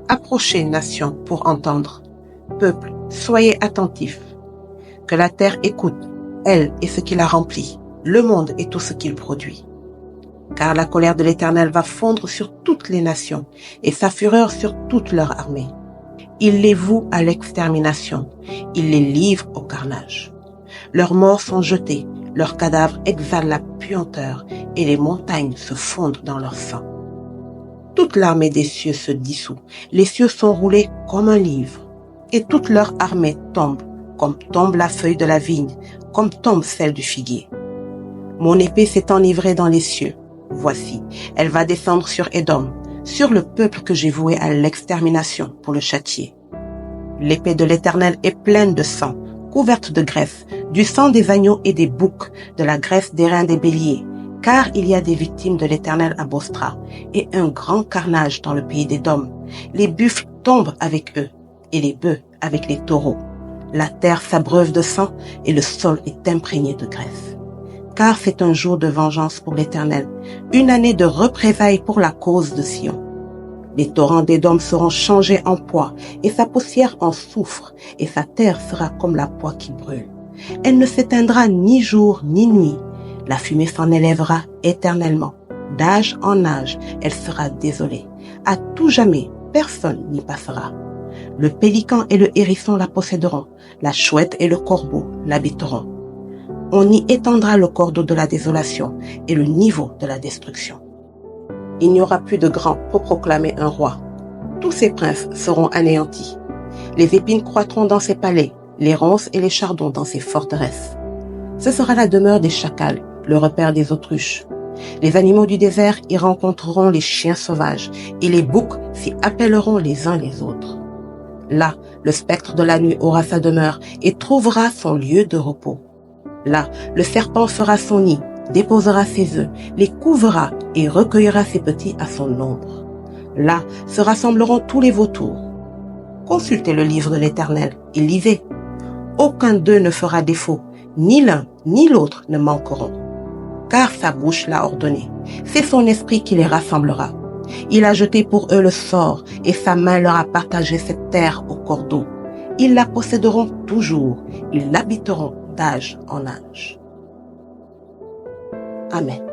Approchez, nations, pour entendre. Peuple, soyez attentifs. Que la terre écoute, elle et ce qui la remplit, le monde et tout ce qu'il produit. Car la colère de l'Éternel va fondre sur toutes les nations et sa fureur sur toute leur armée. Il les voue à l'extermination, il les livre au carnage. Leurs morts sont jetés, leurs cadavres exhalent la puanteur et les montagnes se fondent dans leur sang. Toute l'armée des cieux se dissout, les cieux sont roulés comme un livre, et toute leur armée tombe, comme tombe la feuille de la vigne, comme tombe celle du figuier. Mon épée s'est enivrée dans les cieux. Voici, elle va descendre sur Édom, sur le peuple que j'ai voué à l'extermination pour le châtier. L'épée de l'Éternel est pleine de sang, couverte de graisse, du sang des agneaux et des boucs, de la graisse des reins des béliers, car il y a des victimes de l'Éternel à Bostra, et un grand carnage dans le pays d'Édom. Les buffles tombent avec eux, et les bœufs avec les taureaux. La terre s'abreuve de sang, et le sol est imprégné de graisse. Car c'est un jour de vengeance pour l'Éternel, une année de représailles pour la cause de Sion. Les torrents d'Édom seront changés en poix, et sa poussière en soufre, et sa terre sera comme la poix qui brûle. Elle ne s'éteindra ni jour ni nuit. La fumée s'en élèvera éternellement. D'âge en âge, elle sera désolée. À tout jamais, personne n'y passera. Le pélican et le hérisson la posséderont. La chouette et le corbeau l'habiteront. On y étendra le cordeau de la désolation et le niveau de la destruction. Il n'y aura plus de grand pour proclamer un roi. Tous ses princes seront anéantis. Les épines croîtront dans ses palais, les ronces et les chardons dans ses forteresses. Ce sera la demeure des chacals, le repère des autruches. Les animaux du désert y rencontreront les chiens sauvages, et les boucs s'y appelleront les uns les autres. Là, le spectre de la nuit aura sa demeure et trouvera son lieu de repos. Là, le serpent fera son nid, déposera ses œufs, les couvera et recueillera ses petits à son ombre. Là se rassembleront tous les vautours. Consultez le livre de l'Éternel et lisez. Aucun d'eux ne fera défaut, ni l'un ni l'autre ne manqueront. Car sa bouche l'a ordonné, c'est son esprit qui les rassemblera. Il a jeté pour eux le sort et sa main leur a partagé cette terre au cordeau. Ils la posséderont toujours, ils l'habiteront d'âge en âge. Amen.